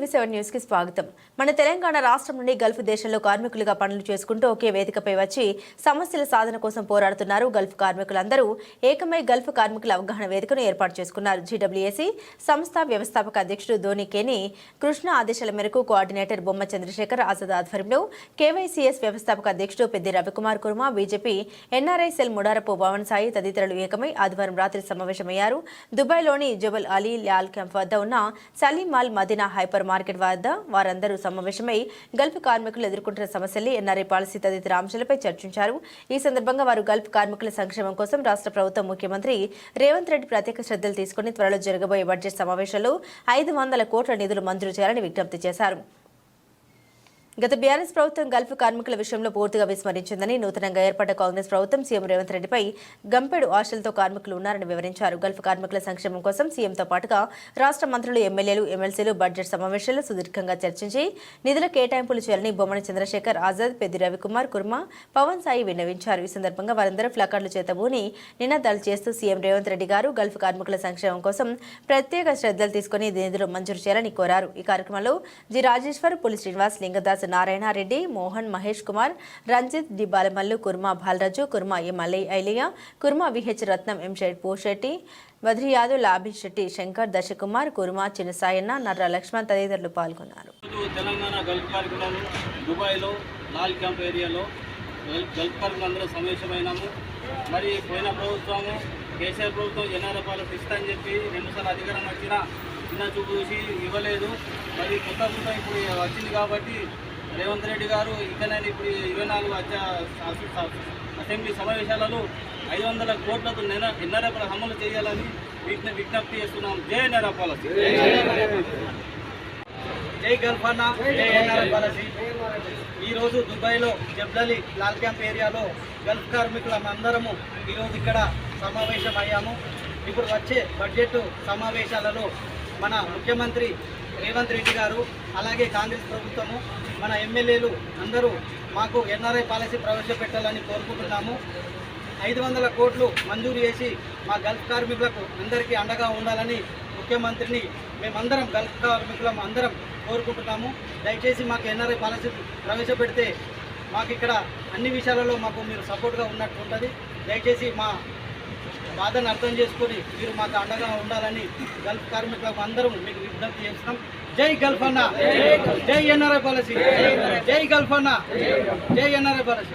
టీవీ7 news కి స్వాగతం. మన తెలంగాణ రాష్ట్రం నుండి గల్ఫ్ దేశంలో కార్మికులుగా పనులు చేసుకుంటూ ఒకే వేదికపై వచ్చి సమస్యల సాధన కోసం పోరాడుతున్నారు. గల్ఫ్ కార్మికులందరూ ఏకమై గల్ఫ్ కార్మికుల అవగాహన వేదికను ఏర్పాటు చేసుకున్నారు. జీడబ్ల్యూఏసీ సంస్థ వ్యవస్థాపక అధ్యక్షుడు ధోని కేని కృష్ణ ఆదేశాల మేరకు కోఆర్డినేటర్ బొమ్మ చంద్రశేఖర్ ఆజాద్ ఆధ్వర్యంలో కేవైసీఎస్ వ్యవస్థాపక అధ్యక్షుడు Peddi Ravikumar Kurma, BJP NRI cell Mudarapu Bhavan Sai తదితరులు ఏకమై ఆదివారం రాత్రి సమావేశమయ్యారు. దుబాయ్లోని జబల్ అలీ లాల్ క్యాంప్ వద్ద ఉన్న Salim mall Madina hyper market వద్ద వారందరూ సమావేశమై గల్ఫ్ కార్మికులు ఎదుర్కొంటున్న సమస్యలు, ఎన్ఆర్ఐ పాలసీ తదితర అంశాలపై చర్చించారు. ఈ సందర్భంగా వారు గల్ఫ్ కార్మికుల సంక్షేమం కోసం రాష్ట్ర ప్రభుత్వం ముఖ్యమంత్రి రేవంత్ రెడ్డి ప్రత్యేక శ్రద్ధలు తీసుకుని త్వరలో జరగబోయే బడ్జెట్ సమావేశంలో 500 కోట్ల నిధులు మంజూరు చేయాలని విజ్ఞప్తి చేశారు. గత బీఆర్ఎస్ ప్రభుత్వం గల్ఫ్ కార్మికుల విషయంలో పూర్తిగా విస్మరించిందని, నూతనంగా ఏర్పడ్డ కాంగ్రెస్ ప్రభుత్వం సీఎం రేవంత్ రెడ్డిపై గంపెడు ఆశలతో కార్మికులు ఉన్నారని వివరించారు. గల్ఫ్ కార్మికుల సంక్షేమం కోసం సీఎంతో పాటుగా రాష్ట్ర మంత్రులు, ఎమ్మెల్యేలు, ఎమ్మెల్సీలు బడ్జెట్ సమావేశాల్లో సుదీర్ఘంగా చర్చించి నిధుల కేటాయింపులు చేయాలని బొమ్మన చంద్రశేఖర్ ఆజాద్, పెద్ది రవికుమార్ కుర్మా, పవన్ సాయి విన్నవించారు. ఈ సందర్భంగా వారందరూ ప్లకార్డులు చేతబూని నినాదాలు చేస్తూ సీఎం రేవంత్ రెడ్డి గారు గల్ఫ్ కార్మికుల సంక్షేమం కోసం ప్రత్యేక శ్రద్ధలు తీసుకుని నిధులు మంజూరు చేయాలని కోరారు. ఈ కార్యక్రమంలో జి రాజేశ్వర్, పులి శ్రీనివాస్, లింగదాస్, నారాయణ రెడ్డి, మోహన్, మహేష్ కుమార్, రంజిత్, డి బాలమల్లు, కుర్మా బాలరాజు, కుర్మా ఎం ఐలియా, కుర్మా విహెచ్ రత్నం, ఎం షెడ్ పోషెట్టి, బద్రి యాదవ్, లాభి శెట్టి, శంకర్, దశకుమార్, కుర్మా, చిన్నసాయన్న, నర్ర లక్ష్మణ్ తదితరులు పాల్గొన్నారు. తెలంగాణ గల్ఫ్ కార్మికులను దుబాయ్లో లాల్ క్యాంప్ ఏరియాలో గల్ఫ్ కార్మికులందరూ సమావేశమైనాము. మరి పోయిన ప్రభుత్వము కేసీఆర్ ప్రభుత్వం ఎన్ఆర్ఐ పాలసీ ఇస్తామని చెప్పి 2 సార్లు అధికారం వచ్చినా చిన్న చూపు చూసి ఇవ్వలేదు. మరి కొత్త ఇప్పుడు వచ్చింది కాబట్టి రేవంత్ రెడ్డి గారు ఇకనైనా ఇప్పుడు 24 అసెంబ్లీ సమావేశాలలో 500 కోట్లతో ఎన్ఆర్ఐ పాలసీ అమలు చేయాలని విజ్ఞప్తి చేస్తున్నాం. జై ఎన్ఆర్ఐ పాలసీ, జై గల్ఫ్ అన్న, జై ఎన్ఆర్ఐ పాలసీ. ఈరోజు దుబాయ్లో జబ్లలి లాల్ క్యాంప్ ఏరియాలో గల్ఫ్ కార్మికులందరము ఈరోజు ఇక్కడ సమావేశం అయ్యాము. ఇప్పుడు వచ్చే బడ్జెట్ సమావేశాలలో మన ముఖ్యమంత్రి రేవంత్ రెడ్డి గారు, అలాగే కాంగ్రెస్ ప్రభుత్వము, మన ఎమ్మెల్యేలు అందరూ మాకు ఎన్ఆర్ఐ పాలసీ ప్రవేశపెట్టాలని కోరుకుంటున్నాము. 500 కోట్లు మంజూరు చేసి మా గల్ఫ్ కార్మికులకు అందరికీ అండగా ఉండాలని ముఖ్యమంత్రిని మేమందరం గల్ఫ్ కార్మికులం అందరం కోరుకుంటున్నాము. దయచేసి మాకు ఎన్ఆర్ఐ పాలసీ ప్రవేశపెడితే మాకు ఇక్కడ అన్ని విషయాలలో మాకు మీరు సపోర్ట్గా ఉన్నట్టు ఉంటుంది. దయచేసి మా బాధను అర్థం చేసుకొని మీరు మాకు అండగా ఉండాలని గల్ఫ్ కార్మికులకు అందరం మీకు విజ్ఞప్తి చేస్తున్నాం. జై గల్ఫ్ అన్న, జై ఎన్ఆర్ఐ పాలసీ, జై గల్ఫ్ అన్న, జై ఎన్ఆర్ఐ పాలసీ.